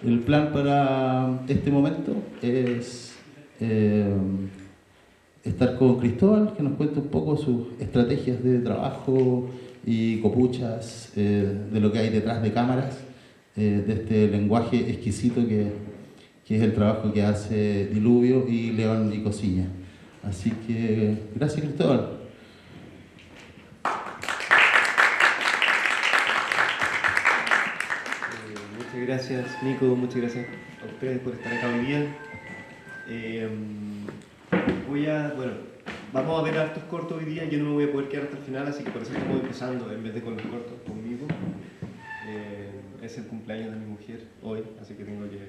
El plan para este momento es estar con Cristóbal, que nos cuente un poco sus estrategias de trabajo y copuchas de lo que hay detrás de cámaras, de este lenguaje exquisito que es el trabajo que hace Diluvio y León y Cosiña. Así que, gracias Cristóbal. Muchas gracias Nico, muchas gracias a ustedes por estar acá hoy día. Vamos a ver hartos cortos hoy día. Yo no me voy a poder quedar hasta el final, así que por eso estamos empezando en vez de con los cortos conmigo. Es el cumpleaños de mi mujer hoy, así que tengo que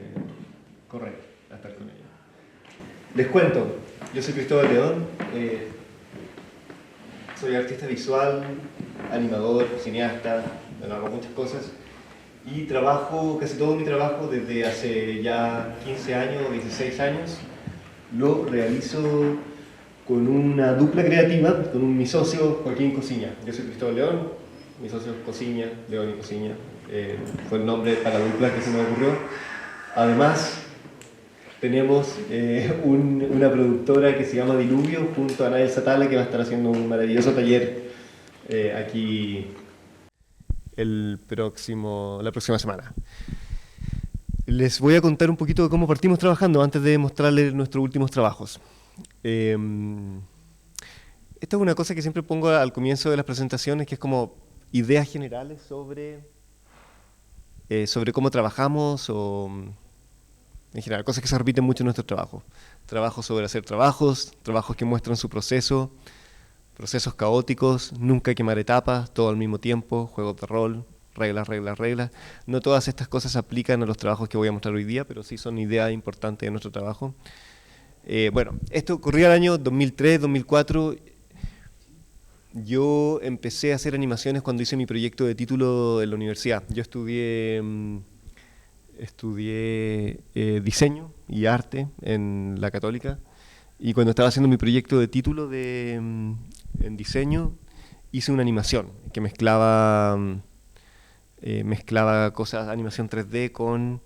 correr a estar con ella. Les cuento, yo soy Cristóbal León, soy artista visual, animador, cineasta, hago muchas cosas. Y trabajo, casi todo mi trabajo desde hace ya 15 años o 16 años, lo realizo con una dupla creativa, con mi socio Joaquín Cosiña. Yo soy Cristóbal León, mi socio Cosiña, León y Cosiña. Fue el nombre para la dupla que se me ocurrió. Además, tenemos una productora que se llama Diluvio, junto a Nael Satala, que va a estar haciendo un maravilloso taller aquí la próxima semana. Les voy a contar un poquito de cómo partimos trabajando antes de mostrarles nuestros últimos trabajos. Esta es una cosa que siempre pongo al comienzo de las presentaciones, que es como ideas generales sobre cómo trabajamos o en general, cosas que se repiten mucho en nuestro trabajo. Trabajos sobre hacer trabajos que muestran su procesos caóticos, nunca quemar etapas, todo al mismo tiempo, juegos de rol, reglas. No todas estas cosas se aplican a los trabajos que voy a mostrar hoy día, pero sí son ideas importantes de nuestro trabajo. Esto ocurrió el año 2003, 2004. Yo empecé a hacer animaciones cuando hice mi proyecto de título en la universidad. Yo estudié diseño y arte en la Católica, y cuando estaba haciendo mi proyecto de título en diseño, hice una animación que mezclaba cosas, animación 3D con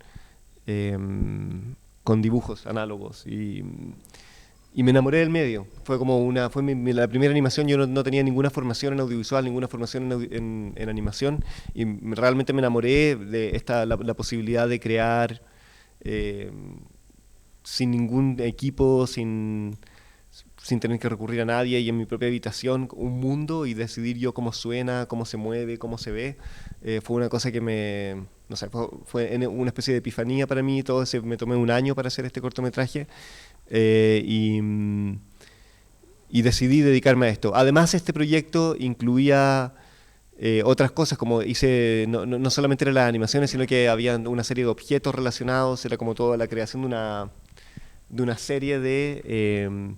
dibujos análogos, y me enamoré del medio. Fue la primera animación. Yo no tenía ninguna formación en audiovisual, ninguna formación en animación, y realmente me enamoré de la posibilidad de crear sin ningún equipo, sin tener que recurrir a nadie, y en mi propia habitación, un mundo, y decidir yo cómo suena, cómo se mueve, cómo se ve. Fue una cosa que fue una especie de epifanía para mí. Me tomé un año para hacer este cortometraje, y decidí dedicarme a esto. Además, este proyecto incluía otras cosas, como no solamente eran las animaciones, sino que había una serie de objetos relacionados. Era como toda la creación de una serie de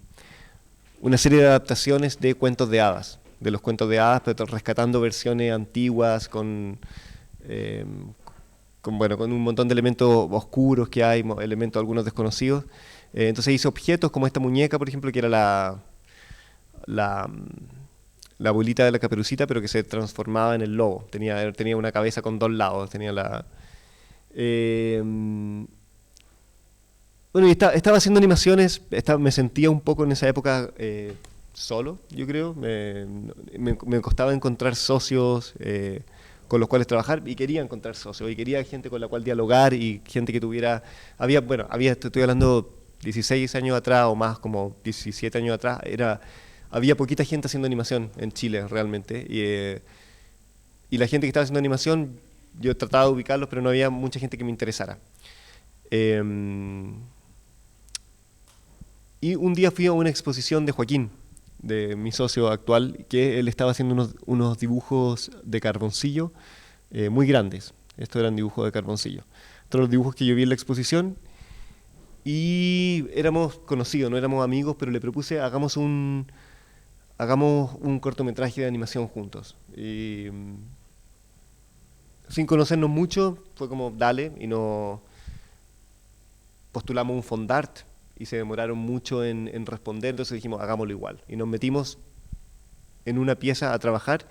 adaptaciones de cuentos de hadas, pero rescatando versiones antiguas con un montón de elementos oscuros que hay, elementos algunos desconocidos. Entonces hice objetos como esta muñeca, por ejemplo, que era la abuelita de la Caperucita, pero que se transformaba en el lobo. Tenía una cabeza con dos lados. Y estaba haciendo animaciones. Me sentía un poco en esa época solo, yo creo. Me costaba encontrar socios con los cuales trabajar, y quería encontrar socios, y quería gente con la cual dialogar, y gente que tuviera... estoy hablando 16 años atrás, o más, como 17 años atrás, había poquita gente haciendo animación en Chile, realmente, y la gente que estaba haciendo animación, yo trataba de ubicarlos, pero no había mucha gente que me interesara. Y un día fui a una exposición de Joaquín, de mi socio actual, que él estaba haciendo unos dibujos de carboncillo muy grandes. Estos eran dibujos de carboncillo. Todos los dibujos que yo vi en la exposición, y éramos conocidos, no éramos amigos, pero le propuse, hagamos un cortometraje de animación juntos. Y sin conocernos mucho, fue como, dale, y nos postulamos un fondart, y se demoraron mucho en responder. Entonces dijimos, hagámoslo igual, y nos metimos en una pieza a trabajar,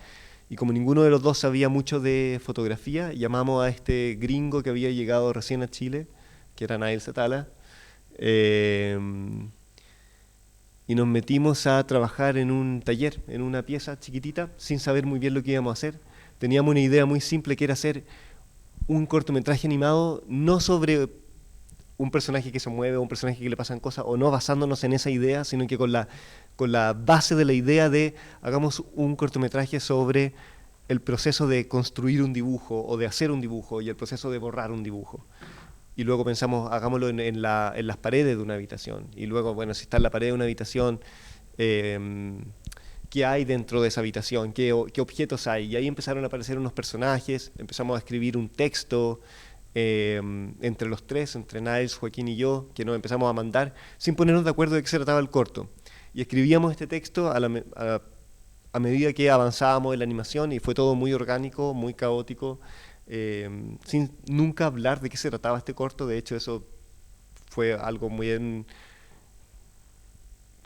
y como ninguno de los dos sabía mucho de fotografía, llamamos a este gringo que había llegado recién a Chile, que era Nael Satala, y nos metimos a trabajar en un taller, en una pieza chiquitita, sin saber muy bien lo que íbamos a hacer. Teníamos una idea muy simple, que era hacer un cortometraje animado, no sobre un personaje que se mueve o un personaje que le pasan cosas, o no basándonos en esa idea, sino que con la base de la idea de hagamos un cortometraje sobre el proceso de construir un dibujo o de hacer un dibujo y el proceso de borrar un dibujo. Y luego pensamos, hagámoslo en las paredes de una habitación. Y luego, bueno, si está en la pared de una habitación, ¿qué hay dentro de esa habitación? ¿Qué objetos hay? Y ahí empezaron a aparecer unos personajes, empezamos a escribir un texto entre los tres, entre Niles, Joaquín y yo, que nos empezamos a mandar, sin ponernos de acuerdo de qué se trataba el corto. Y escribíamos este texto a medida que avanzábamos en la animación, y fue todo muy orgánico, muy caótico, sin nunca hablar de qué se trataba este corto. De hecho, eso fue algo muy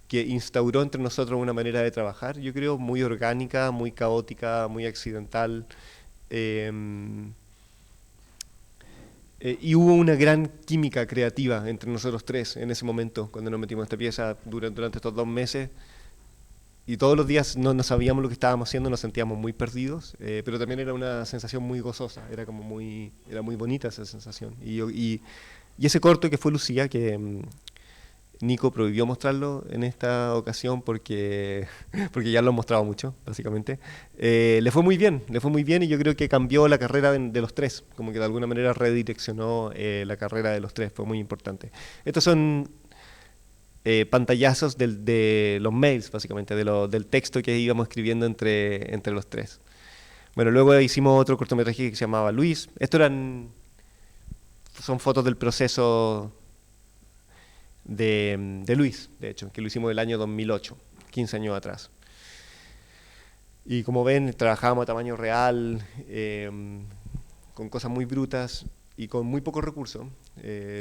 que instauró entre nosotros una manera de trabajar, yo creo, muy orgánica, muy caótica, muy accidental. Y hubo una gran química creativa entre nosotros tres en ese momento, cuando nos metimos en esta pieza durante estos 2 meses. Y todos los días no sabíamos lo que estábamos haciendo, nos sentíamos muy perdidos, pero también era una sensación muy gozosa, era muy bonita esa sensación. Y ese corto, que fue Lucía, que Nico prohibió mostrarlo en esta ocasión porque ya lo han mostrado mucho, básicamente, le fue muy bien, y yo creo que cambió la carrera de los tres, como que de alguna manera redireccionó la carrera de los tres, fue muy importante. Estos son pantallazos de los mails, básicamente, del texto que íbamos escribiendo entre los tres. Bueno, luego hicimos otro cortometraje que se llamaba Luis. Son fotos del proceso de Luis, de hecho, que lo hicimos el año 2008, 15 años atrás. Y como ven, trabajábamos a tamaño real, con cosas muy brutas y con muy pocos recursos.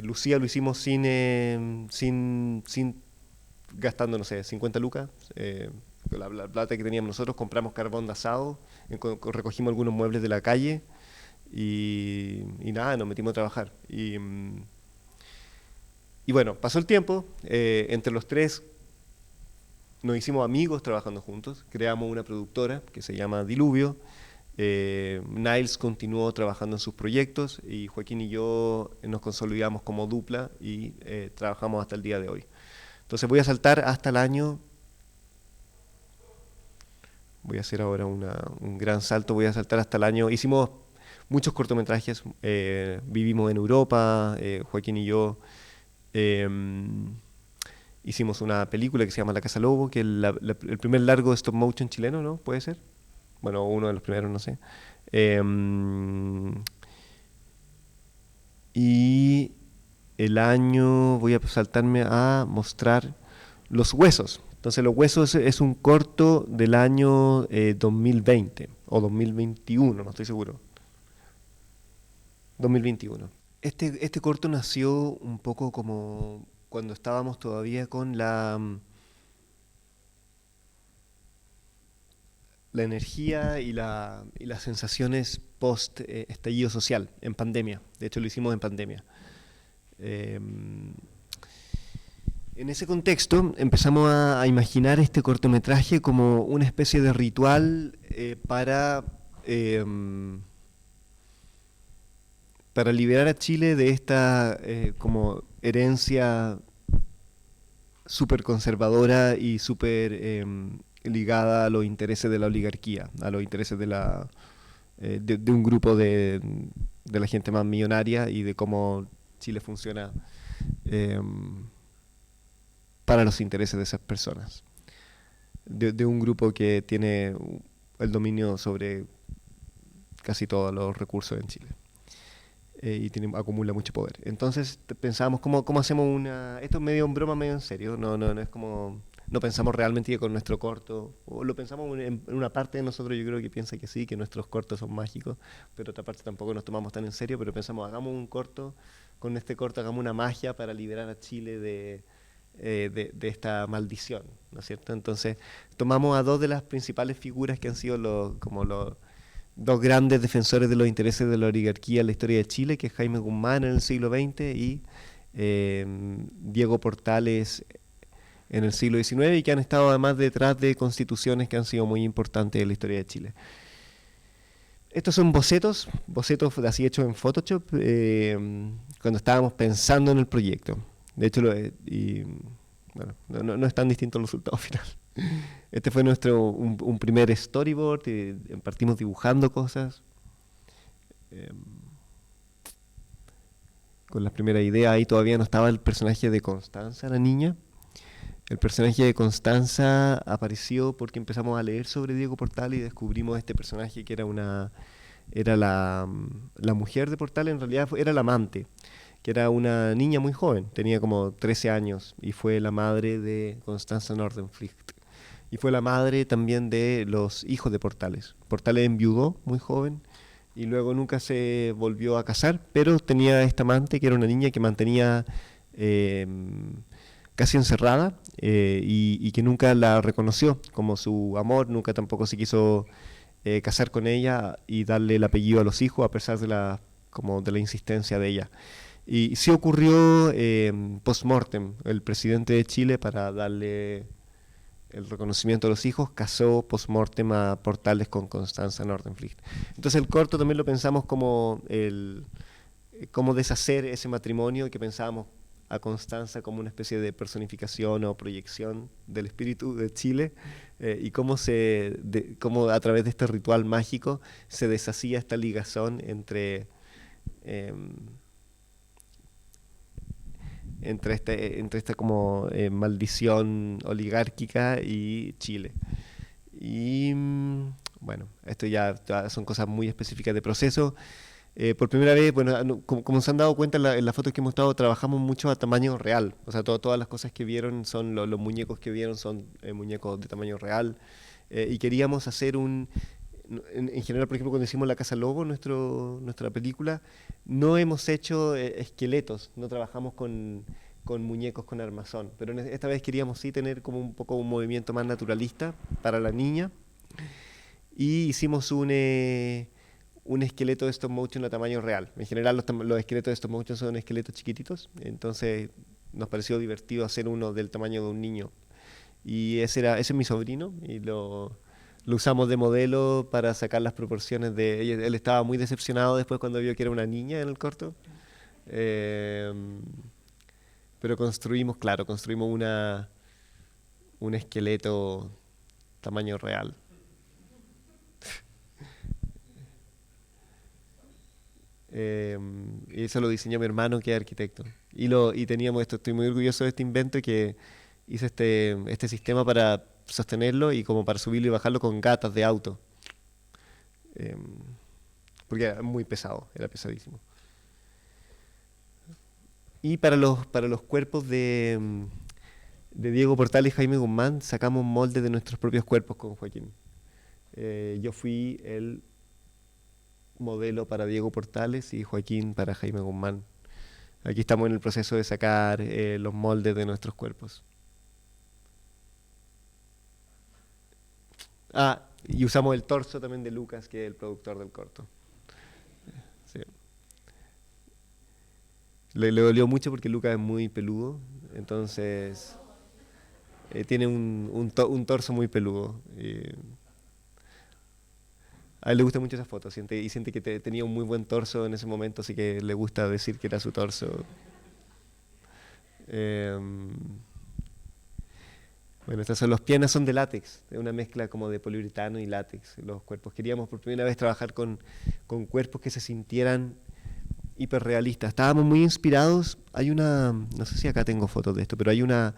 Lucía lo hicimos sin gastando, no sé, 50 lucas. Con la plata que teníamos nosotros, compramos carbón de asado, recogimos algunos muebles de la calle y nada, nos metimos a trabajar. Y bueno, pasó el tiempo, entre los tres nos hicimos amigos trabajando juntos, creamos una productora que se llama Diluvio. Niles continuó trabajando en sus proyectos y Joaquín y yo nos consolidamos como dupla y trabajamos hasta el día de hoy. Entonces voy a saltar hasta el año, voy a hacer ahora un gran salto, voy a saltar hasta el año, hicimos muchos cortometrajes, vivimos en Europa, Joaquín y yo, hicimos una película que se llama La Casa Lobo, que es el primer largo de stop motion chileno, ¿no? ¿Puede ser? Bueno, uno de los primeros, no sé. Y el año, voy a saltarme a mostrar Los Huesos. Entonces, Los Huesos es un corto del año 2020 o 2021, no estoy seguro. 2021. Este corto nació un poco como cuando estábamos todavía con la energía y las sensaciones post estallido social, en pandemia. De hecho, lo hicimos en pandemia. En ese contexto empezamos a imaginar este cortometraje como una especie de ritual para liberar a Chile de esta como herencia súper conservadora y súper ligada a los intereses de la oligarquía, a los intereses de un grupo de la gente más millonaria, y de cómo Chile funciona para los intereses de esas personas, de un grupo que tiene el dominio sobre casi todos los recursos en Chile. Y acumula mucho poder. Entonces pensábamos, ¿cómo hacemos esto es medio en broma, medio en serio, no es como, no pensamos realmente que con nuestro corto, o lo pensamos en una parte de nosotros, yo creo que piensa que sí, que nuestros cortos son mágicos, pero otra parte tampoco nos tomamos tan en serio, pero pensamos, hagamos un corto, con este corto hagamos una magia para liberar a Chile de esta maldición, ¿no es cierto? Entonces tomamos a dos de las principales figuras que han sido como los dos grandes defensores de los intereses de la oligarquía en la historia de Chile, que es Jaime Guzmán en el siglo XX y Diego Portales en el siglo XIX, y que han estado además detrás de constituciones que han sido muy importantes en la historia de Chile. Estos son bocetos así hechos en Photoshop cuando estábamos pensando en el proyecto. De hecho, no es tan distinto el resultado final. Este fue un primer storyboard, partimos dibujando cosas. Con las primeras ideas, ahí todavía no estaba el personaje de Constanza, la niña. El personaje de Constanza apareció porque empezamos a leer sobre Diego Portales y descubrimos este personaje que era la mujer de Portales, en realidad era la amante, que era una niña muy joven, tenía como 13 años, y fue la madre de Constanza Nordenflicht. Y fue la madre también de los hijos de Portales. Portales enviudó muy joven y luego nunca se volvió a casar, pero tenía esta amante que era una niña que mantenía casi encerrada y que nunca la reconoció como su amor, nunca tampoco se quiso casar con ella y darle el apellido a los hijos a pesar de la insistencia de ella. Y sí ocurrió post-mortem. El presidente de Chile, para darle el reconocimiento a los hijos, casó post-mortem a Portales con Constanza Nordenflicht. Entonces el corto también lo pensamos como cómo deshacer ese matrimonio, que pensábamos a Constanza como una especie de personificación o proyección del espíritu de Chile, y cómo a través de este ritual mágico se deshacía esta ligazón entre esta como maldición oligárquica y Chile. Y bueno, esto ya son cosas muy específicas de proceso. Por primera vez, bueno, como se han dado cuenta en las fotos que hemos estado, trabajamos mucho a tamaño real. O sea, todas las cosas que vieron son los muñecos que vieron son muñecos de tamaño real. Y queríamos hacer en general, por ejemplo, cuando hicimos La Casa Lobo, nuestra película, no hemos hecho esqueletos, no trabajamos con muñecos con armazón, pero esta vez queríamos sí tener como un poco un movimiento más naturalista para la niña, y hicimos un esqueleto de stop motion a tamaño real. En general los esqueletos de stop motion son esqueletos chiquititos, entonces nos pareció divertido hacer uno del tamaño de un niño, y ese es mi sobrino, y lo usamos de modelo para sacar las proporciones de ella. Él estaba muy decepcionado después cuando vio que era una niña en el corto. Pero construimos un esqueleto tamaño real. Y eso lo diseñó mi hermano, que es arquitecto. Y teníamos esto, estoy muy orgulloso de este invento, que hice este sistema para sostenerlo y como para subirlo y bajarlo con gatas de auto, porque era muy pesado, era pesadísimo. Y para los cuerpos de Diego Portales y Jaime Guzmán sacamos moldes de nuestros propios cuerpos con Joaquín. Yo fui el modelo para Diego Portales y Joaquín para Jaime Guzmán. Aquí estamos en el proceso de sacar los moldes de nuestros cuerpos. Y usamos el torso también de Lucas, que es el productor del corto. Sí. Le dolió mucho porque Lucas es muy peludo, entonces tiene un torso muy peludo. A él le gusta mucho esa foto, siente que tenía un muy buen torso en ese momento, así que le gusta decir que era su torso. Bueno, las piernas son de látex, de una mezcla como de poliuretano y látex. Los cuerpos, queríamos por primera vez trabajar con cuerpos que se sintieran hiperrealistas. Estábamos muy inspirados. No sé si acá tengo fotos de esto, pero hay una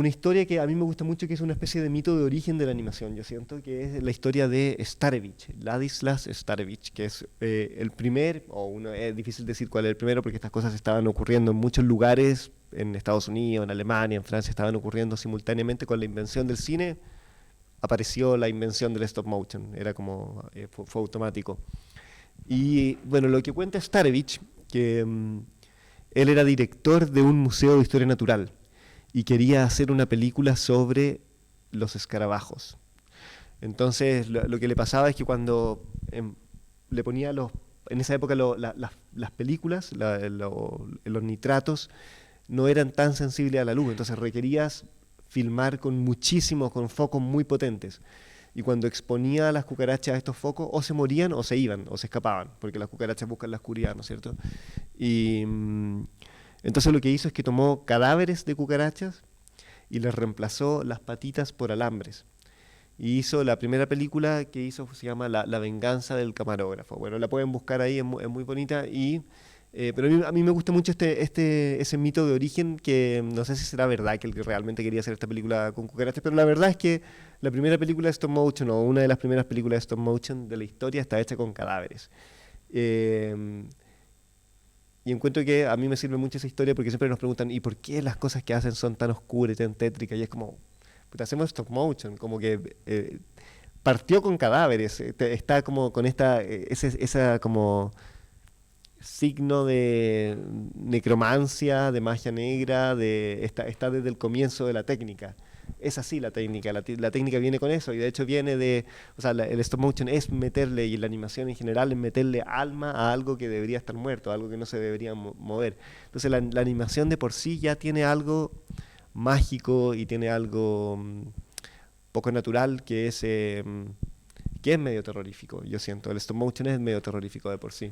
historia que a mí me gusta mucho, que es una especie de mito de origen de la animación. Yo siento que es la historia de Starevich, Ladislas Starevich, que es el primer, es difícil decir cuál es el primero, porque estas cosas estaban ocurriendo en muchos lugares, en Estados Unidos, en Alemania, en Francia, estaban ocurriendo simultáneamente. Con la invención del cine apareció la invención del stop motion, era como fue automático. Y bueno, lo que cuenta Starevich, que él era director de un museo de historia natural y quería hacer una película sobre los escarabajos. Entonces lo que le pasaba es que cuando le ponía en esa época las películas, los nitratos, no eran tan sensibles a la luz, entonces requerías filmar con focos muy potentes. Y cuando exponía a las cucarachas a estos focos, o se morían o se iban, o se escapaban, porque las cucarachas buscan la oscuridad, ¿no es cierto? Y entonces lo que hizo es que tomó cadáveres de cucarachas y les reemplazó las patitas por alambres. Y hizo la primera película que hizo, se llama La venganza del camarógrafo. Bueno, la pueden buscar ahí, es muy bonita. Pero a mí me gusta mucho ese mito de origen, que no sé si será verdad que él realmente quería hacer esta película con cucarachas, pero la verdad es que la primera película de stop motion, o una de las primeras películas de stop motion de la historia, está hecha con cadáveres. Y encuentro que a mí me sirve mucho esa historia porque siempre nos preguntan, ¿y por qué las cosas que hacen son tan oscuras y tan tétricas? Y es como, pues hacemos stop motion, como que partió con cadáveres, está como con esa como signo de necromancia, de magia negra, está desde el comienzo de la técnica. Es así la técnica, la técnica viene con eso, y de hecho viene o sea, el stop motion es meterle, y la animación en general es meterle alma a algo que debería estar muerto, a algo que no se debería mover. Entonces la animación de por sí ya tiene algo mágico y tiene algo poco natural que es medio terrorífico, yo siento. El stop motion es medio terrorífico de por sí.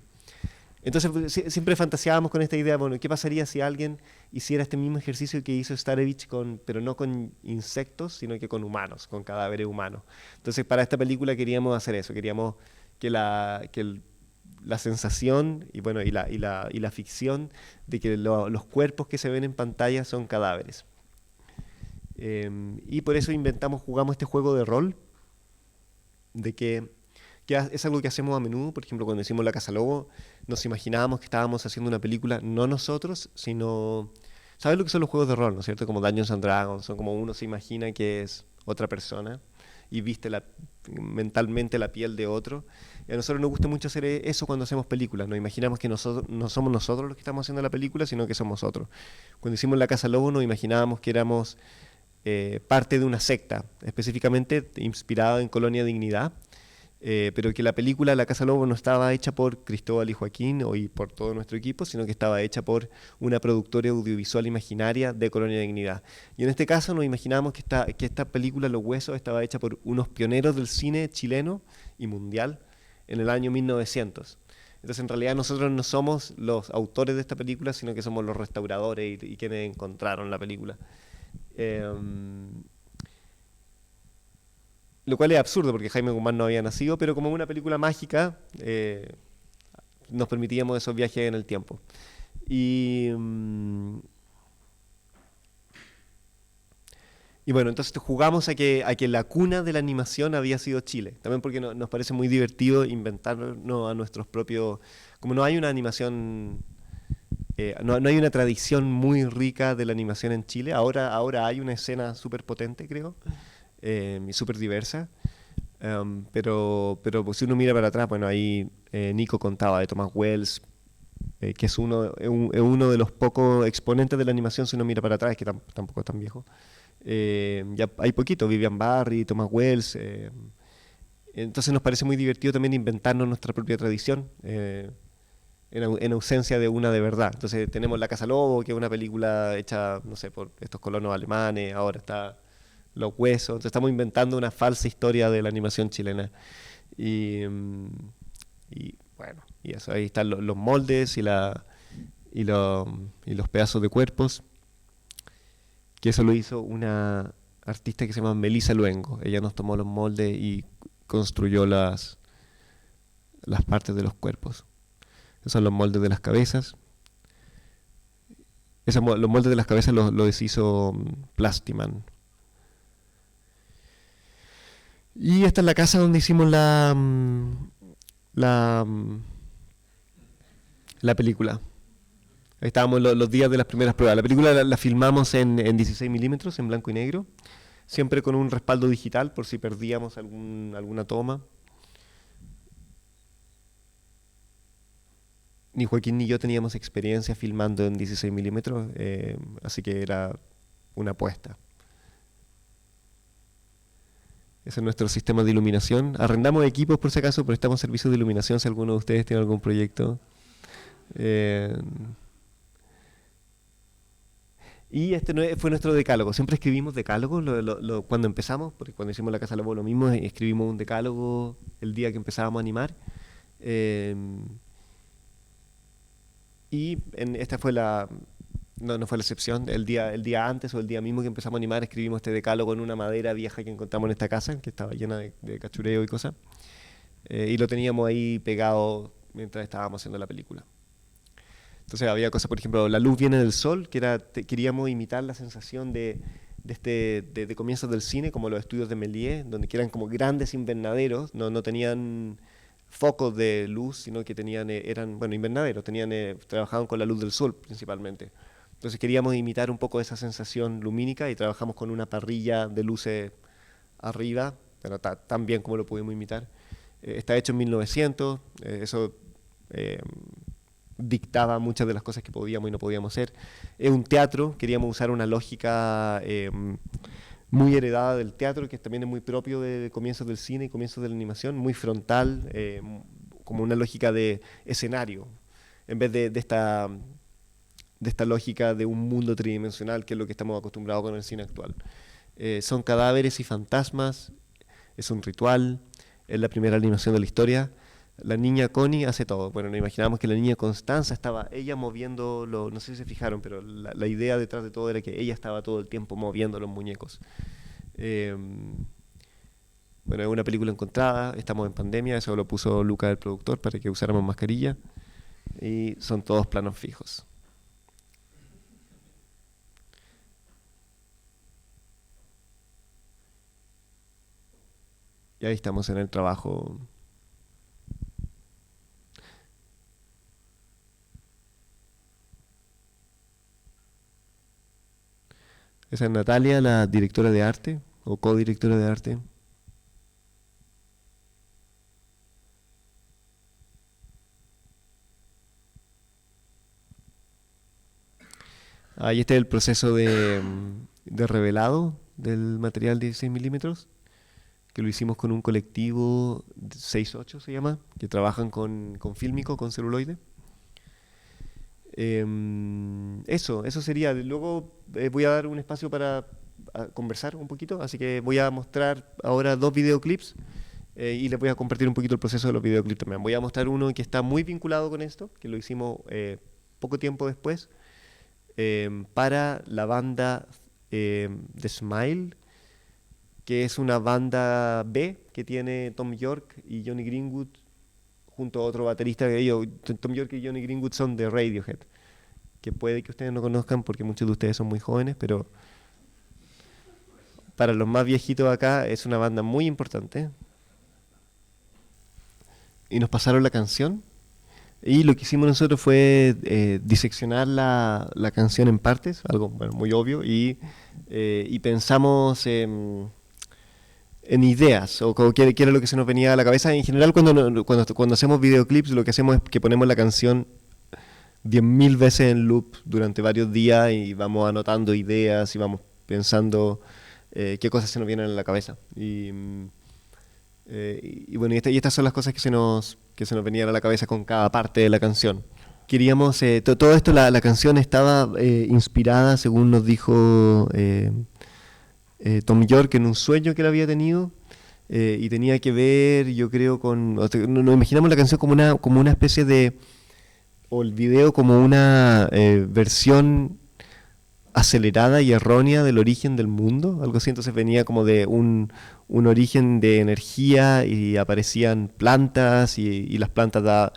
Entonces siempre fantaseábamos con esta idea, bueno, ¿qué pasaría si alguien hiciera este mismo ejercicio que hizo Starevich, pero no con insectos, sino que con humanos, con cadáveres humanos? Entonces para esta película queríamos hacer eso, queríamos que la sensación y la ficción de que los cuerpos que se ven en pantalla son cadáveres. Y por eso jugamos este juego de rol, de que es algo que hacemos a menudo. Por ejemplo, cuando hicimos La Casa Lobo, nos imaginábamos que estábamos haciendo una película, no nosotros, sino... ¿Sabes lo que son los juegos de rol, no es cierto? Como Dungeons and Dragons, son como uno se imagina que es otra persona y viste mentalmente la piel de otro. Y a nosotros nos gusta mucho hacer eso cuando hacemos películas. Nos imaginamos que no somos nosotros los que estamos haciendo la película, sino que somos otros. Cuando hicimos La Casa Lobo, nos imaginábamos que éramos parte de una secta, específicamente inspirada en Colonia Dignidad, pero que la película La Casa Lobo no estaba hecha por Cristóbal y Joaquín y por todo nuestro equipo, sino que estaba hecha por una productora audiovisual imaginaria de Colonia Dignidad. Y en este caso nos imaginábamos que esta película Los Huesos estaba hecha por unos pioneros del cine chileno y mundial en el año 1900. Entonces en realidad nosotros no somos los autores de esta película, sino que somos los restauradores y quienes encontraron la película. Lo cual es absurdo porque Jaime Guzmán no había nacido, pero como una película mágica nos permitíamos esos viajes en el tiempo. Y bueno, entonces jugamos a que la cuna de la animación había sido Chile, también porque nos parece muy divertido inventarnos a nuestros propios... Como no hay una animación... no hay una tradición muy rica de la animación en Chile. Ahora hay una escena súper potente, creo, y súper diversa. Pero pues, si uno mira para atrás, bueno, ahí Nico contaba de Thomas Wells, que es uno de los pocos exponentes de la animación, si uno mira para atrás, que tampoco es tan viejo. Ya hay poquito, Vivian Barry, Thomas Wells. Entonces nos parece muy divertido también inventarnos nuestra propia tradición. En ausencia de una de verdad. Entonces tenemos La Casa Lobo, que es una película hecha, no sé, por estos colonos alemanes, ahora está Los Huesos, entonces estamos inventando una falsa historia de la animación chilena. Y bueno, y eso, ahí están los moldes y los pedazos de cuerpos, que eso lo hizo una artista que se llama Melissa Luengo. Ella nos tomó los moldes y construyó las partes de los cuerpos. Esos son los moldes de las cabezas. Los moldes de las cabezas los deshizo Plastiman. Y esta es la casa donde hicimos la película. Ahí estábamos los días de las primeras pruebas. La película la filmamos en 16 milímetros, en blanco y negro, siempre con un respaldo digital por si perdíamos alguna toma. ni Joaquín ni yo teníamos experiencia filmando en 16 milímetros, así que era una apuesta. Ese es nuestro sistema de iluminación. Arrendamos equipos por si acaso, prestamos servicios de iluminación si alguno de ustedes tiene algún proyecto. Y este fue nuestro decálogo. Siempre escribimos decálogos cuando empezamos, porque cuando hicimos la Casa Lobo lo mismo, escribimos un decálogo el día que empezábamos a animar. Esta fue no fue la excepción. El día antes o el día mismo que empezamos a animar, escribimos este decálogo en una madera vieja que encontramos en esta casa, que estaba llena de cachureo y cosas. Y lo teníamos ahí pegado mientras estábamos haciendo la película. Entonces había cosas, por ejemplo, la luz viene del sol, que queríamos imitar la sensación de comienzos del cine, como los estudios de Méliès, donde eran como grandes invernaderos, no tenían focos de luz, sino que eran invernaderos, trabajaban con la luz del sol principalmente. Entonces queríamos imitar un poco esa sensación lumínica y trabajamos con una parrilla de luces arriba, pero tan bien como lo pudimos imitar. Está hecho en 1900, eso dictaba muchas de las cosas que podíamos y no podíamos hacer. Es un teatro, queríamos usar una lógica muy heredada del teatro, que también es muy propio de comienzos del cine y comienzos de la animación, muy frontal, como una lógica de escenario, en vez de esta lógica de un mundo tridimensional, que es lo que estamos acostumbrados con el cine actual. Son cadáveres y fantasmas, es un ritual, es la primera animación de la historia. La niña Connie hace todo. Bueno, nos imaginábamos que la niña Constanza estaba ella moviendo, no sé si se fijaron, pero la idea detrás de todo era que ella estaba todo el tiempo moviendo los muñecos. Bueno, es una película encontrada, estamos en pandemia, eso lo puso Luca, el productor, para que usáramos mascarilla, y son todos planos fijos. Y ahí estamos en el trabajo. Esa es Natalia, la directora de arte, o codirectora de arte. Ahí está el proceso de revelado del material de 16 milímetros, que lo hicimos con un colectivo 6-8 se llama, que trabajan con fílmico, con celuloide. Eso sería. Luego voy a dar un espacio para conversar un poquito, así que voy a mostrar ahora 2 videoclips y les voy a compartir un poquito el proceso de los videoclips también. Voy a mostrar uno que está muy vinculado con esto, que lo hicimos poco tiempo después, para la banda The Smile, que es una banda B que tiene Thom Yorke y Johnny Greenwood, junto a otro baterista. Thom Yorke y Johnny Greenwood son de Radiohead, que puede que ustedes no conozcan porque muchos de ustedes son muy jóvenes, pero para los más viejitos acá es una banda muy importante. Y nos pasaron la canción, y lo que hicimos nosotros fue diseccionar la canción en partes, algo muy obvio, y pensamos en ideas, o qué era lo que se nos venía a la cabeza. En general, cuando hacemos videoclips, lo que hacemos es que ponemos la canción 10.000 veces en loop durante varios días y vamos anotando ideas y vamos pensando qué cosas se nos vienen a la cabeza. Y estas son las cosas que se nos venían a la cabeza con cada parte de la canción. Queríamos, todo esto, la canción estaba inspirada, según nos dijo Thom Yorke, en un sueño que él había tenido, y tenía que ver, yo creo, nos imaginamos la canción como una especie de, o el video como una versión acelerada y errónea del origen del mundo, algo así. Entonces venía como de un origen de energía y aparecían plantas y las plantas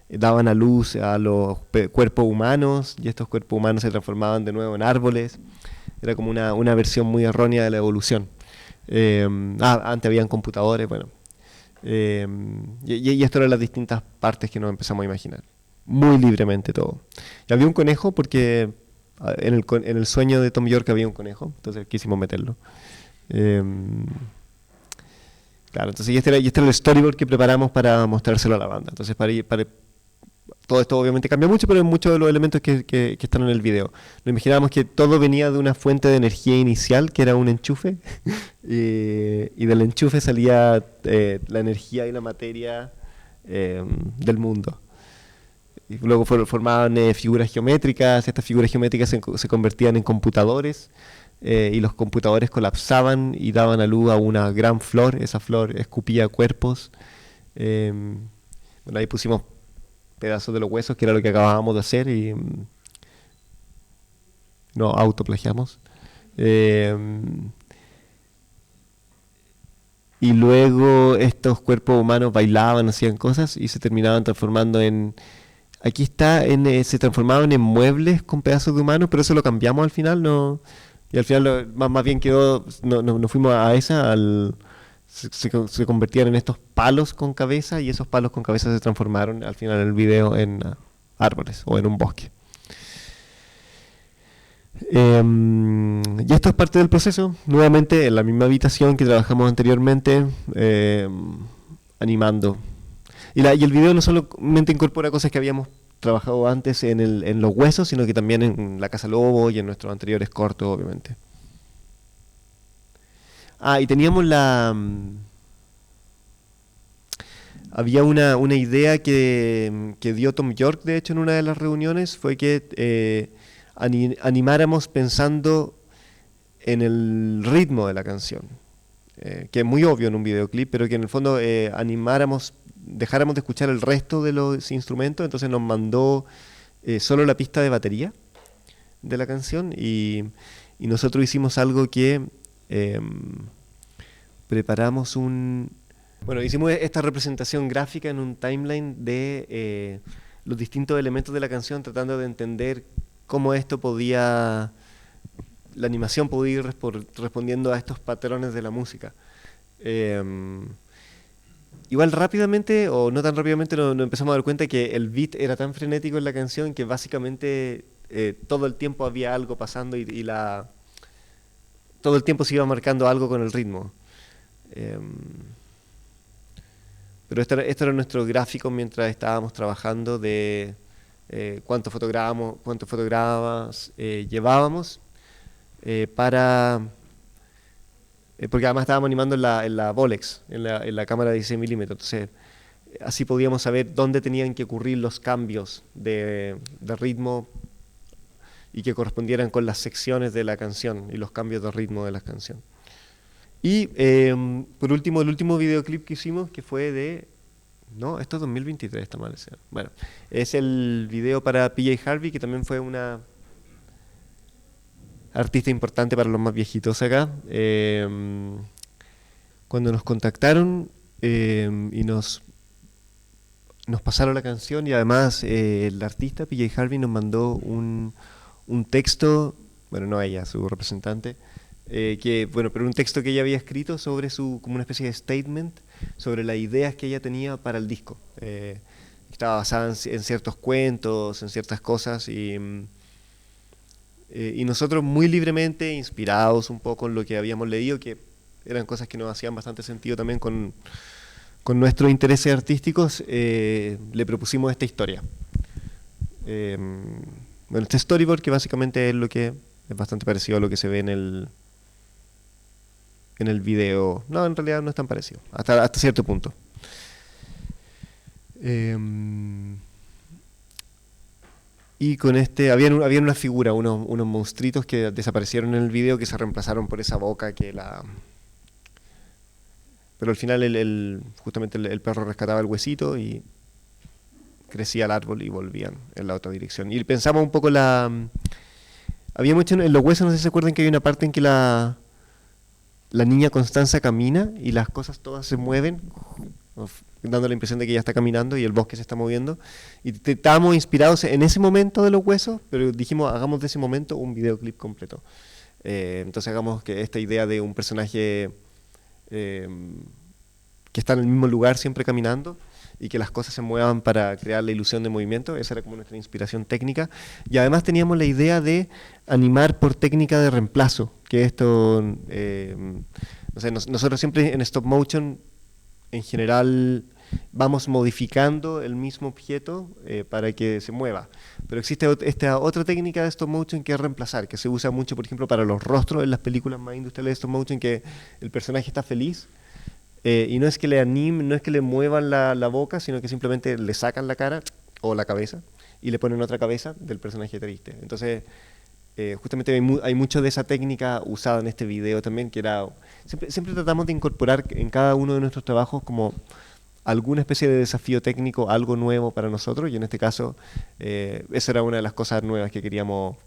daban a luz a los cuerpos humanos, y estos cuerpos humanos se transformaban de nuevo en árboles. Era como una versión muy errónea de la evolución. Antes habían computadores, bueno. Y esto eran las distintas partes que nos empezamos a imaginar. Muy libremente todo. Y había un conejo porque en el sueño de Thom Yorke había un conejo, entonces quisimos meterlo. Claro, entonces y este era el storyboard que preparamos para mostrárselo a la banda. Entonces todo esto obviamente cambia mucho, pero en muchos de los elementos que están en el video. Nos imaginábamos que todo venía de una fuente de energía inicial, que era un enchufe, y del enchufe salía la energía y la materia del mundo. Y luego formaban figuras geométricas, estas figuras geométricas se convertían en computadores, y los computadores colapsaban y daban a luz a una gran flor. Esa flor escupía cuerpos. Bueno, ahí pusimos pedazos de los huesos, que era lo que acabábamos de hacer, y nos autoplagiamos. Y luego estos cuerpos humanos bailaban, hacían cosas y se terminaban transformando en... Aquí está, se transformaban en muebles con pedazos de humanos, pero eso lo cambiamos al final, no, y al final más bien quedó, no fuimos a esa, se convertían en estos palos con cabeza, y esos palos con cabeza se transformaron al final en el video en árboles o en un bosque. Y esto es parte del proceso, nuevamente en la misma habitación que trabajamos anteriormente, animando. Y el video no solamente incorpora cosas que habíamos trabajado antes en los huesos, sino que también en la Casa Lobo y en nuestros anteriores cortos, obviamente. Y teníamos había una idea que dio Tom York, de hecho, en una de las reuniones, fue que animáramos pensando en el ritmo de la canción, que es muy obvio en un videoclip, pero que en el fondo dejáramos de escuchar el resto de los instrumentos. Entonces nos mandó solo la pista de batería de la canción, y nosotros hicimos algo que preparamos hicimos esta representación gráfica en un timeline de los distintos elementos de la canción, tratando de entender cómo la animación podía ir respondiendo a estos patrones de la música. Igual rápidamente, o no tan rápidamente, nos empezamos a dar cuenta que el beat era tan frenético en la canción que básicamente todo el tiempo había algo pasando, y todo el tiempo se iba marcando algo con el ritmo. Pero esto era nuestro gráfico mientras estábamos trabajando de cuántos fotogramas llevábamos porque además estábamos animando en la Bolex, en la cámara de 16 milímetros. Entonces, así podíamos saber dónde tenían que ocurrir los cambios de ritmo y que correspondieran con las secciones de la canción y los cambios de ritmo de la canción. Y por último, el último videoclip que hicimos, que fue esto es 2023, está mal. Bueno, es el video para PJ Harvey, que también fue una artista importante para los más viejitos acá. Cuando nos contactaron y nos pasaron la canción, y además el artista PJ Harvey nos mandó un texto, bueno, no ella, su representante, pero un texto que ella había escrito sobre como una especie de statement sobre las ideas que ella tenía para el disco. Estaba basada en ciertos cuentos, en ciertas cosas, y nosotros muy libremente, inspirados un poco en lo que habíamos leído, que eran cosas que nos hacían bastante sentido también con nuestros intereses artísticos, le propusimos esta historia. Este storyboard, que básicamente es lo que es bastante parecido a lo que se ve en el video. No, en realidad no es tan parecido, hasta cierto punto. Y con había una figura, unos monstruitos que desaparecieron en el video, que se reemplazaron por esa boca pero al final justamente el perro rescataba el huesito y crecía el árbol y volvían en la otra dirección. Y pensamos un poco habíamos hecho en los huesos, no sé si se acuerdan, que hay una parte en que la niña Constanza camina y las cosas todas se mueven, dando la impresión de que ella está caminando y el bosque se está moviendo. Y estábamos inspirados en ese momento de los huesos, pero dijimos, hagamos de ese momento un videoclip completo. Entonces hagamos que esta idea de un personaje que está en el mismo lugar siempre caminando, y que las cosas se muevan para crear la ilusión de movimiento. Esa era como nuestra inspiración técnica. Y además teníamos la idea de animar por técnica de reemplazo, que esto, nosotros siempre en stop motion, en general, vamos modificando el mismo objeto para que se mueva. Pero existe esta otra técnica de stop motion que es reemplazar, que se usa mucho, por ejemplo, para los rostros en las películas más industriales de stop motion, que el personaje está feliz y no es que le animen, no es que le muevan la boca, sino que simplemente le sacan la cara o la cabeza y le ponen otra cabeza del personaje triste. Entonces, justamente hay mucho de esa técnica usada en este video también, que era... Siempre tratamos de incorporar en cada uno de nuestros trabajos como alguna especie de desafío técnico, algo nuevo para nosotros, y en este caso esa era una de las cosas nuevas que queríamos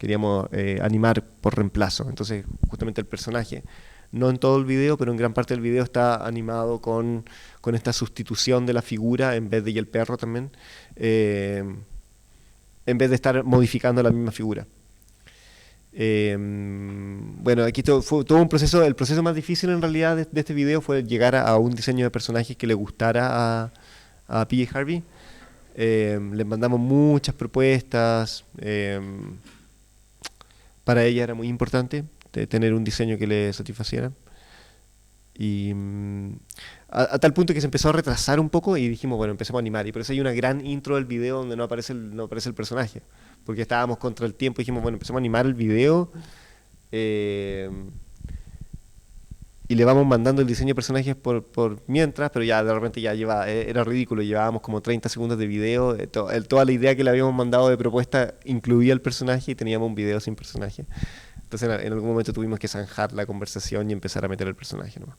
animar por reemplazo. Entonces, justamente el personaje, no en todo el video, pero en gran parte del video está animado con esta sustitución de la figura en vez de y el perro también, en vez de estar modificando la misma figura. Bueno, aquí fue todo un proceso. El proceso más difícil en realidad de este video fue llegar a un diseño de personajes que le gustara a PJ Harvey. Les mandamos muchas propuestas. Para ella era muy importante tener un diseño que le satisfaciera. Y a tal punto que se empezó a retrasar un poco y dijimos, bueno, empecemos a animar. Y por eso hay una gran intro del video donde no aparece el personaje, porque estábamos contra el tiempo y dijimos, bueno, empecemos a animar el video y le vamos mandando el diseño de personajes por mientras, pero ya de repente ya era ridículo, llevábamos como 30 segundos de video, toda la idea que le habíamos mandado de propuesta incluía el personaje y teníamos un video sin personaje. Entonces en algún momento tuvimos que zanjar la conversación y empezar a meter el personaje nomás.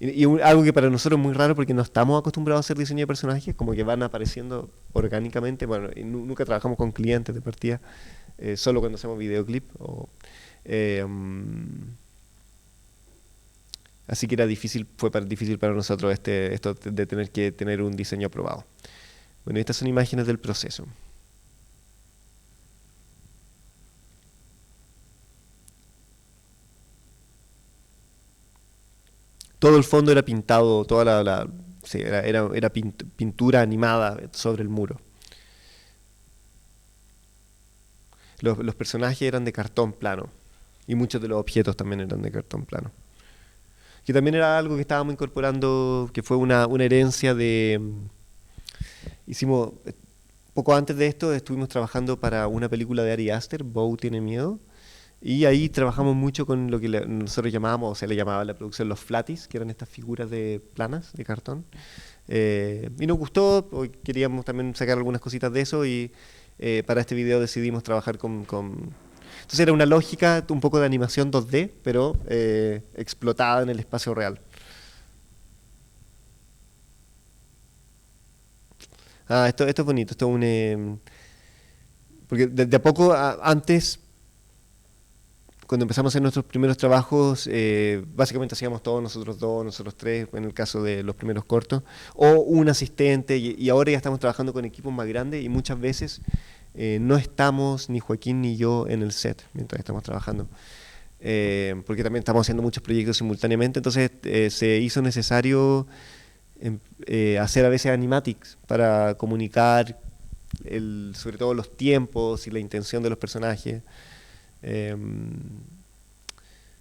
Y algo que para nosotros es muy raro porque no estamos acostumbrados a hacer diseño de personajes, como que van apareciendo orgánicamente. Bueno, y nunca trabajamos con clientes de partida, solo cuando hacemos videoclip. Así que fue difícil para nosotros esto de tener que tener un diseño aprobado. Bueno, estas son imágenes del proceso. Todo el fondo era pintado, sí, era pintura animada sobre el muro. Los personajes eran de cartón plano y muchos de los objetos también eran de cartón plano. Que también era algo que estábamos incorporando, que fue una herencia de... Hicimos, poco antes de esto estuvimos trabajando para una película de Ari Aster, Beau tiene miedo. Y ahí trabajamos mucho con lo que nosotros llamábamos, o se le llamaba la producción los flaties, que eran estas figuras planas de cartón. Y nos gustó, queríamos también sacar algunas cositas de eso y para este video decidimos trabajar con... Entonces era una lógica un poco de animación 2D, pero explotada en el espacio real. Esto es bonito, esto es un... porque de a poco antes... Cuando empezamos a hacer nuestros primeros trabajos, básicamente hacíamos todos nosotros dos, nosotros tres, en el caso de los primeros cortos, o un asistente, y ahora ya estamos trabajando con equipos más grandes y muchas veces no estamos ni Joaquín ni yo en el set mientras estamos trabajando, porque también estamos haciendo muchos proyectos simultáneamente, entonces se hizo necesario hacer a veces animatics para comunicar sobre todo los tiempos y la intención de los personajes.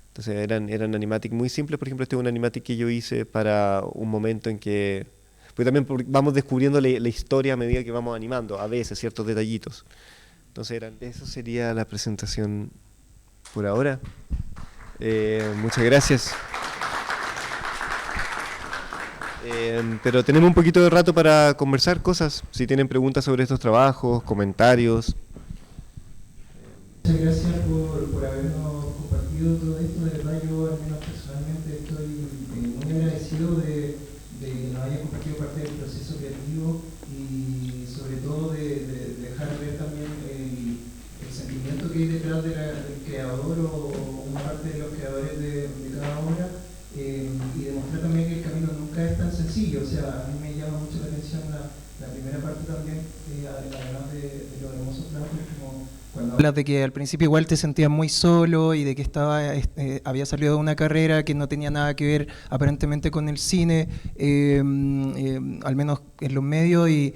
Entonces eran animatics muy simples. Por ejemplo, este es un animatic que yo hice para un momento en que... Porque también vamos descubriendo la historia a medida que vamos animando, a veces, ciertos detallitos. Entonces eso sería la presentación por ahora. Muchas gracias. Pero tenemos un poquito de rato para conversar cosas. Si tienen preguntas sobre estos trabajos, comentarios... Muchas gracias por habernos compartido todo esto. De verdad, yo al menos personalmente estoy muy agradecido de que nos hayan compartido parte del proceso creativo y sobre todo de dejar ver también el sentimiento que hay detrás del creador o una parte de los creadores de cada obra y demostrar también que el camino nunca es tan sencillo. O sea, a mí me llama mucho la atención la primera parte también, además de los hermosos trabajos, como cuando hablas de que al principio igual te sentías muy solo y de que había salido de una carrera que no tenía nada que ver aparentemente con el cine, al menos en los medios, y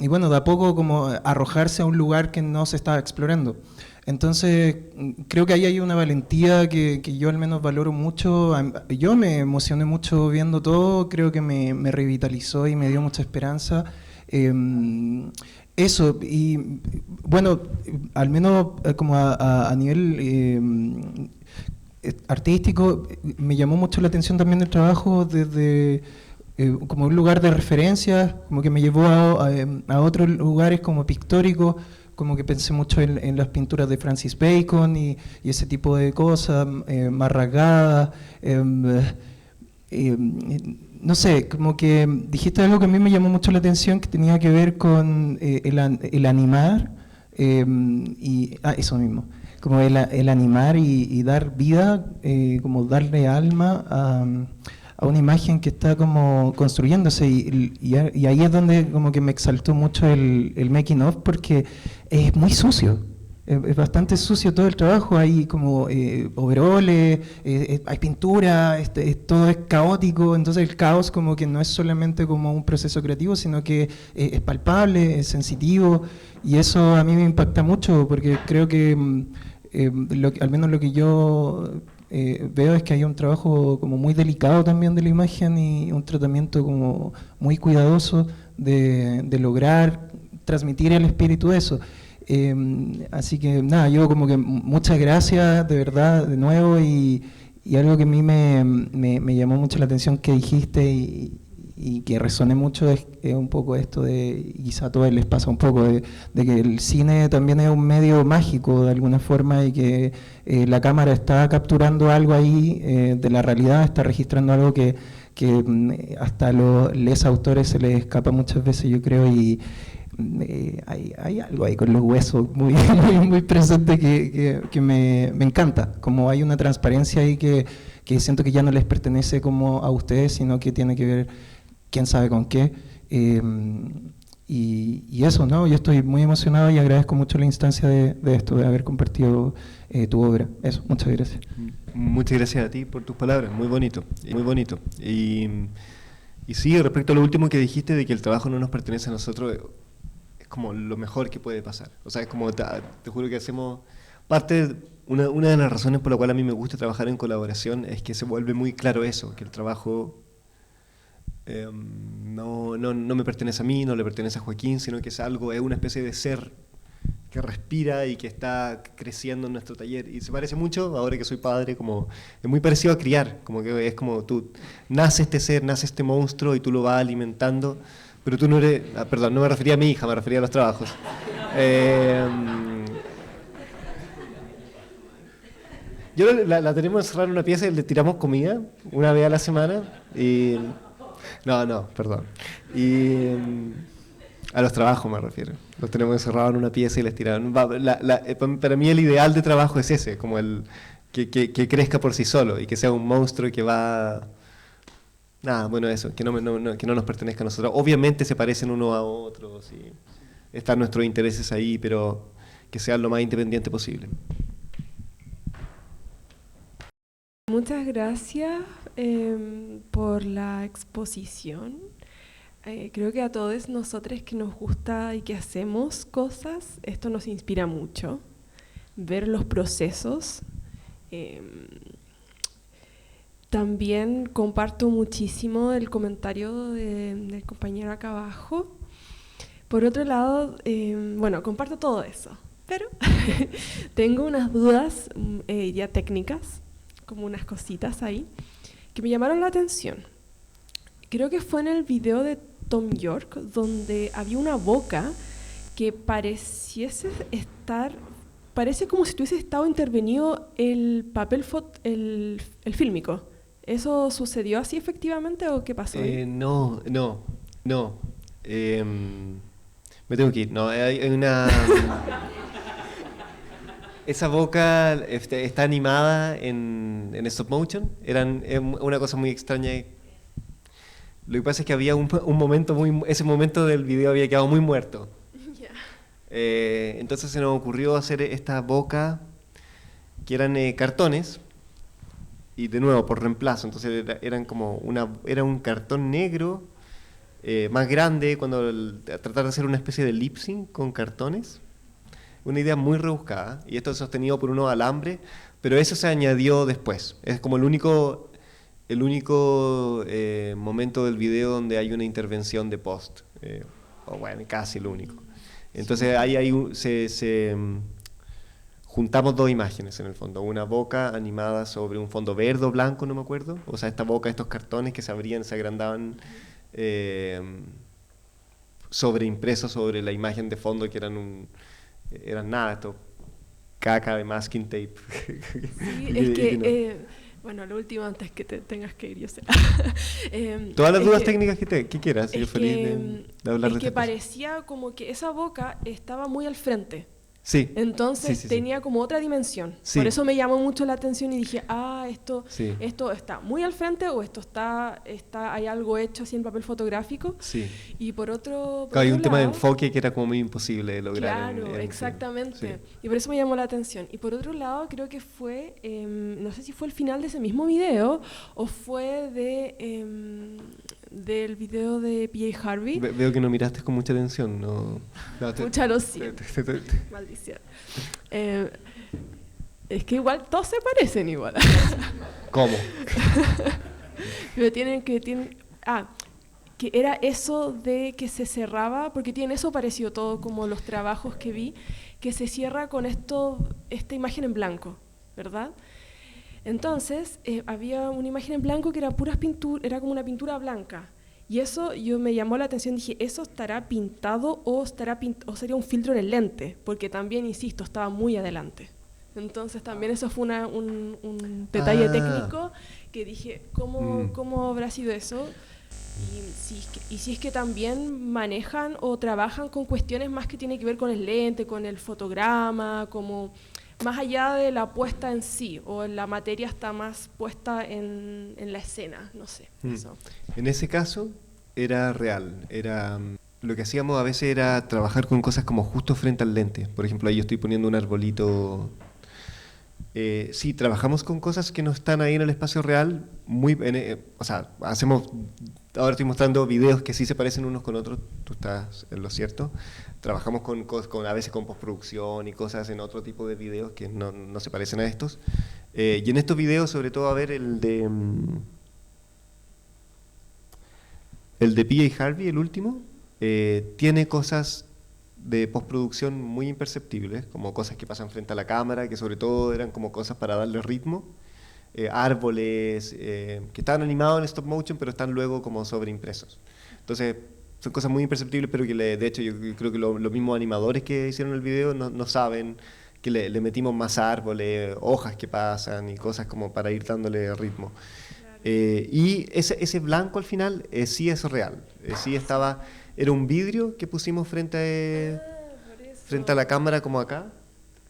bueno, de a poco como arrojarse a un lugar que no se estaba explorando. Entonces, creo que ahí hay una valentía que yo al menos valoro mucho. Yo me emocioné mucho viendo todo, creo que me revitalizó y me dio mucha esperanza. Eso, y bueno, al menos como a nivel artístico, me llamó mucho la atención también el trabajo desde como un lugar de referencia, como que me llevó a otros lugares como pictóricos, como que pensé mucho en las pinturas de Francis Bacon y ese tipo de cosas, más rasgadas. No sé, como que dijiste algo que a mí me llamó mucho la atención, que tenía que ver con el animar, eso mismo, como el animar y dar vida, como darle alma a una imagen que está como construyéndose y ahí es donde como que me exaltó mucho el making of, porque es muy sucio. Es bastante sucio todo el trabajo, hay como overoles, hay pintura, todo es caótico, entonces el caos como que no es solamente como un proceso creativo, sino que es palpable, es sensitivo, y eso a mí me impacta mucho, porque creo que al menos lo que yo veo es que hay un trabajo como muy delicado también de la imagen y un tratamiento como muy cuidadoso de lograr transmitir el espíritu de eso. Así que nada, yo como que muchas gracias de verdad de nuevo y algo que a mí me llamó mucho la atención que dijiste y que resoné mucho es un poco esto de, y quizá a todos les pasa un poco, de que el cine también es un medio mágico de alguna forma y que la cámara está capturando algo ahí de la realidad, está registrando algo que hasta a los autores se les escapa muchas veces, yo creo, y hay algo ahí con los huesos muy presente que me encanta, como hay una transparencia ahí que siento que ya no les pertenece como a ustedes, sino que tiene que ver quién sabe con qué. Y eso, ¿no? Yo estoy muy emocionado y agradezco mucho la instancia de esto, de haber compartido tu obra. Eso, muchas gracias. Muchas gracias a ti por tus palabras, muy bonito, muy bonito. Y sí, respecto a lo último que dijiste de que el trabajo no nos pertenece a nosotros, es como lo mejor que puede pasar. O sea, es como, te juro que hacemos parte, una de las razones por la cual a mí me gusta trabajar en colaboración es que se vuelve muy claro eso, que el trabajo no me pertenece a mí, no le pertenece a Joaquín, sino que es algo, es una especie de ser que respira y que está creciendo en nuestro taller. Y se parece mucho, ahora que soy padre, como es muy parecido a criar, como que es como tú, nace este ser, nace este monstruo y tú lo vas alimentando, pero tú no eres, perdón, no me refería a mi hija, me refería a los trabajos. Yo la tenemos encerrada en una pieza y le tiramos comida una vez a la semana y... No, perdón. Y a los trabajos me refiero. Los tenemos encerrados en una pieza y les tiramos. Para mí el ideal de trabajo es ese, como el que crezca por sí solo y que sea un monstruo y que va... Nada, bueno, eso, que no nos pertenezca a nosotros. Obviamente se parecen unos a otros y están nuestros intereses ahí, pero que sean lo más independiente posible. Muchas gracias por la exposición. Creo que a todos nosotros que nos gusta y que hacemos cosas, esto nos inspira mucho, ver los procesos. También comparto muchísimo el comentario del compañero acá abajo. Por otro lado, bueno, comparto todo eso, pero tengo unas dudas ya técnicas, como unas cositas ahí, que me llamaron la atención. Creo que fue en el video de Tom York, donde había una boca que parece como si tuviese estado intervenido el papel, el fílmico. ¿Eso sucedió así efectivamente o qué pasó ahí? No. Me tengo que ir. No, hay una... Esa boca está animada en stop motion. Es una cosa muy extraña. Lo que pasa es que había un momento ese momento del video había quedado muy muerto. Yeah. Entonces se nos ocurrió hacer esta boca que eran cartones y de nuevo por reemplazo. Entonces era un cartón negro más grande tratar de hacer una especie de lip sync con cartones. una idea muy rebuscada, y esto es sostenido por unos alambres, pero eso se añadió después. Es como el único momento del video donde hay una intervención de post, o bueno, casi el único. Entonces ahí juntamos dos imágenes en el fondo, una boca animada sobre un fondo verde o blanco, no me acuerdo, o sea, esta boca, estos cartones que se abrían, se agrandaban, sobreimpresos sobre la imagen de fondo, que eran nada, esto caca de masking tape. Sí, es que, bueno, lo último antes que te tengas que ir, yo sé. Todas las dudas técnicas que quieras, yo feliz de hablar de Es que estas cosas. parecía como que esa boca estaba muy al frente. Sí. Entonces Sí. tenía como otra dimensión. Sí. Por eso me llamó mucho la atención y dije, Sí. esto está muy al frente o esto hay algo hecho así en papel fotográfico. Sí. Y por otro Claro, hay un tema de lado, enfoque que era como muy imposible de lograr. claro, exactamente. Sí. Y por eso me llamó la atención. Y por otro lado, creo que fue, no sé si fue el final de ese mismo video o fue del video de P.J. Harvey. Veo que no miraste con mucha atención. No, Pucha, lo siento. Maldición. Es que igual todos se parecen igual. ¿Cómo? Pero que era eso de que se cerraba, porque tiene eso parecido todo como los trabajos que vi, que se cierra con esta imagen en blanco, ¿verdad? Entonces, había una imagen en blanco que era puras pinturas, era como una pintura blanca. Y eso me llamó la atención, dije, ¿eso estará pintado o sería un filtro en el lente? Porque también, insisto, estaba muy adelante. Entonces también eso fue un detalle técnico que dije, ¿cómo habrá sido eso? Y si es que también manejan o trabajan con cuestiones más que tienen que ver con el lente, con el fotograma, como más allá de la puesta en sí, o la materia está más puesta en la escena, no sé. Eso. En ese caso era real, lo que hacíamos a veces era trabajar con cosas como justo frente al lente. Por ejemplo, ahí yo estoy poniendo un arbolito. Sí, trabajamos con cosas que no están ahí en el espacio real, o sea, ahora estoy mostrando videos que sí se parecen unos con otros, tú estás en lo cierto. Trabajamos a veces con postproducción y cosas en otro tipo de videos que no se parecen a estos. Y en estos videos, sobre todo, a ver el de P.J. Harvey, el último, tiene cosas de postproducción muy imperceptibles, como cosas que pasan frente a la cámara, que sobre todo eran como cosas para darle ritmo, árboles, que estaban animados en stop motion, pero están luego como sobreimpresos. Entonces, son cosas muy imperceptibles, pero que de hecho yo creo que los mismos animadores que hicieron el video no saben que le metimos más árboles, hojas que pasan y cosas como para ir dándole ritmo. Y ese blanco al final sí es real, sí estaba... Era un vidrio que pusimos frente a la cámara como acá.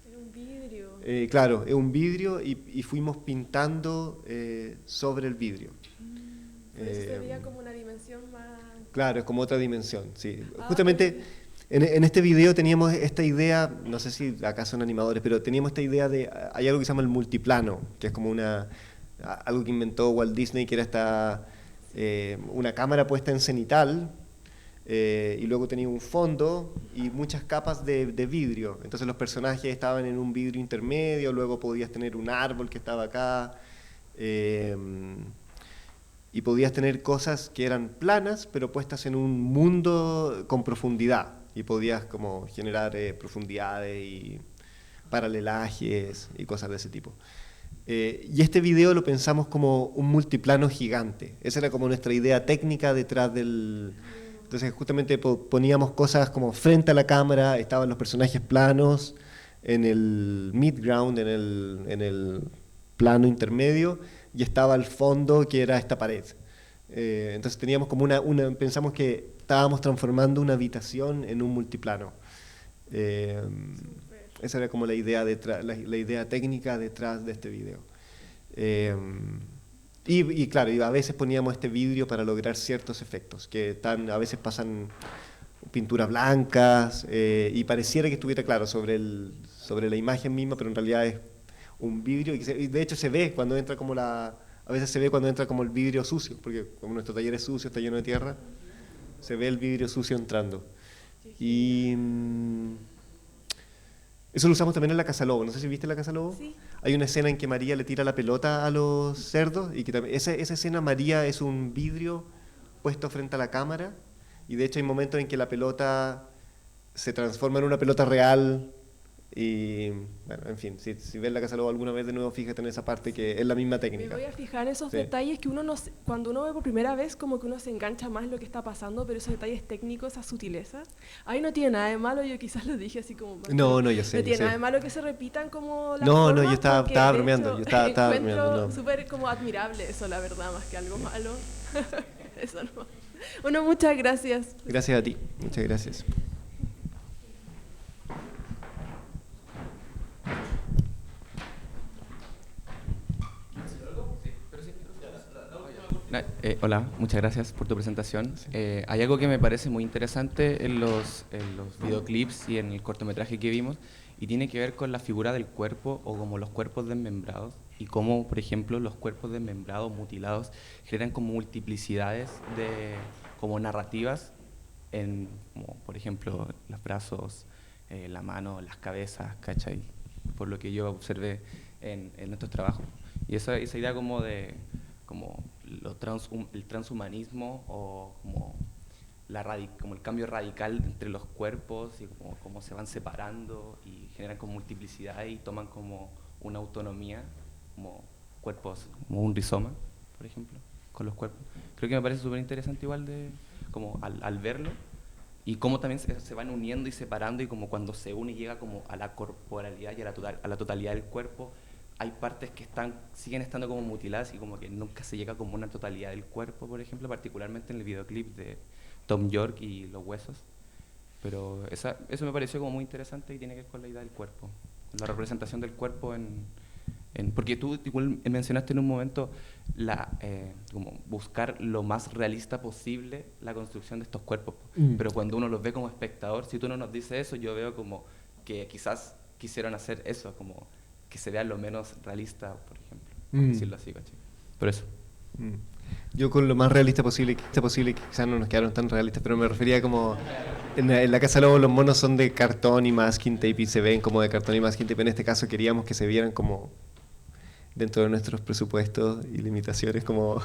Era un vidrio. Claro, es un vidrio y fuimos pintando sobre el vidrio. Por eso se veía como una dimensión más... Claro, es como otra dimensión, sí. Justamente en este video teníamos esta idea, no sé si acá son animadores, pero teníamos esta idea hay algo que se llama el multiplano, que es como algo que inventó Walt Disney, que era una cámara puesta en cenital, y luego tenía un fondo y muchas capas de vidrio. Entonces los personajes estaban en un vidrio intermedio, luego podías tener un árbol que estaba acá, y podías tener cosas que eran planas, pero puestas en un mundo con profundidad, y podías como generar profundidades y paralelajes y cosas de ese tipo. Y este video lo pensamos como un multiplano gigante. Esa era como nuestra idea técnica detrás del... Entonces justamente poníamos cosas como frente a la cámara, estaban los personajes planos, en el midground, en el plano intermedio, y estaba el fondo que era esta pared. Entonces teníamos como pensamos que estábamos transformando una habitación en un multiplano. Esa era como la idea técnica detrás de este video. Y claro, y a veces poníamos este vidrio para lograr ciertos efectos, que a veces pasan pinturas blancas, y pareciera que estuviera claro sobre la imagen misma, pero en realidad es un vidrio, y de hecho se ve cuando entra a veces se ve cuando entra como el vidrio sucio, porque como nuestro taller es sucio, está lleno de tierra, se ve el vidrio sucio entrando. Y Eso lo usamos también en La Casa Lobo. No sé si viste La Casa Lobo. Sí. Hay una escena en que María le tira la pelota a los cerdos y que esa escena María es un vidrio puesto frente a la cámara y de hecho hay momentos en que la pelota se transforma en una pelota real y bueno, en fin, si ves La Casa Lobo alguna vez de nuevo, fíjate en esa parte que es la misma Me técnica. voy a fijar en esos Sí. detalles que uno no cuando uno ve por primera vez como que uno se engancha más en lo que está pasando, pero esos detalles técnicos, esas sutilezas, ahí no tiene nada de malo, yo quizás lo dije así como más, No, yo sé. no yo tiene sé. nada de malo que se repitan como las No, formas, yo estaba porque, de bromeando, hecho, yo estaba encuentro bromeando, no. súper como admirable eso, la verdad, más que algo malo. Eso no. Bueno, muchas gracias. Gracias a ti, muchas gracias. Hola, muchas gracias por tu presentación. Hay algo que me parece muy interesante en los videoclips y en el cortometraje que vimos, y tiene que ver con la figura del cuerpo o como los cuerpos desmembrados, y cómo, por ejemplo, los cuerpos desmembrados, mutilados, generan como multiplicidades de como narrativas, como por ejemplo los brazos, la mano, las cabezas, ¿cachai? Por lo que yo observé en estos trabajos. Y esa idea como de como el transhumanismo o como, como el cambio radical entre los cuerpos y como cómo se van separando y generan como multiplicidad y toman como una autonomía, como cuerpos, como un rizoma, por ejemplo, con los cuerpos. Creo que me parece súper interesante igual como al verlo, y cómo también se van uniendo y separando, y como cuando se une y llega como a la corporalidad y a la totalidad del cuerpo, hay partes que siguen estando como mutiladas y como que nunca se llega como una totalidad del cuerpo, por ejemplo, particularmente en el videoclip de Tom York y Los Huesos. Pero eso me pareció como muy interesante y tiene que ver con la idea del cuerpo, la representación del cuerpo porque tú igual mencionaste en un momento como buscar lo más realista posible la construcción de estos cuerpos. Pero cuando uno los ve como espectador, si tú no nos dices eso, yo veo como que quizás quisieron hacer eso, como que se vea lo menos realista, por ejemplo, por decirlo así, ¿cachai? Por eso. Yo con lo más realista posible, quizás no nos quedaron tan realistas, pero me refería como en la Casa Lobo los monos son de cartón y masking tape y se ven como de cartón y masking tape. En este caso queríamos que se vieran como dentro de nuestros presupuestos y limitaciones como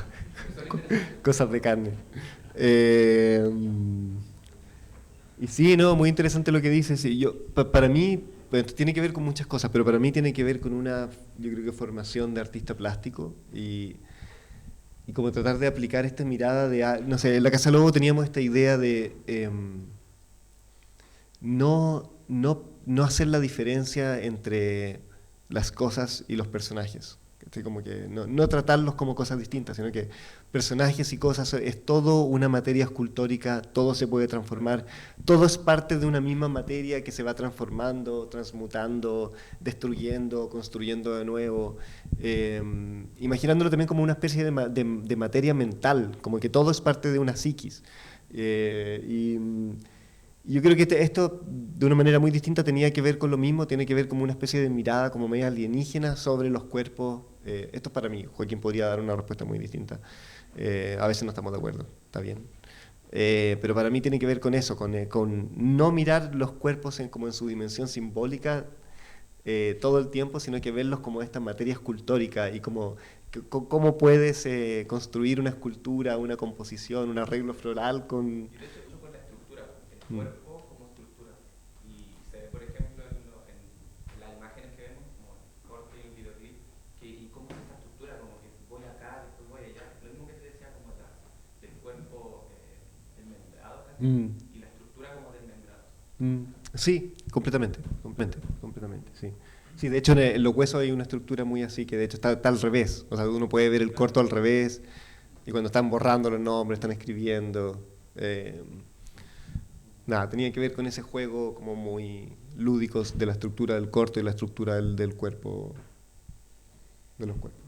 cosas de carne. Y sí, no, muy interesante lo que dices. Y para mí, bueno, tiene que ver con muchas cosas, pero para mí tiene que ver con una, yo creo que formación de artista plástico y como tratar de aplicar esta mirada de, no sé, en la Casa Lobo teníamos esta idea de no hacer la diferencia entre las cosas y los personajes. Como que no tratarlos como cosas distintas, sino que personajes y cosas es todo una materia escultórica, todo se puede transformar, todo es parte de una misma materia que se va transformando, transmutando, destruyendo, construyendo de nuevo, imaginándolo también como una especie de materia mental, como que todo es parte de una psiquis. Y yo creo que esto, de una manera muy distinta, tenía que ver con lo mismo, tiene que ver como una especie de mirada como media alienígena sobre los cuerpos. Esto es para mí, Joaquín podría dar una respuesta muy distinta. A veces no estamos de acuerdo, está bien. Pero para mí tiene que ver con eso, con no mirar los cuerpos como en su dimensión simbólica todo el tiempo, sino que verlos como esta materia escultórica y cómo puedes construir una escultura, una composición, un arreglo floral con... Cuerpo como estructura, y se ve por ejemplo en las imágenes que vemos como el corte y el videoclip y cómo es esta estructura, como que voy acá, después voy allá, lo mismo que te decía como del cuerpo desmembrado y la estructura como desmembrado. Sí, completamente, sí. Sí, de hecho en los huesos hay una estructura muy así que de hecho está al revés, o sea, uno puede ver el corto al revés y cuando están borrando los nombres, están escribiendo. Nada, tenía que ver con ese juego como muy lúdicos de la estructura del corto y la estructura del cuerpo, de los cuerpos.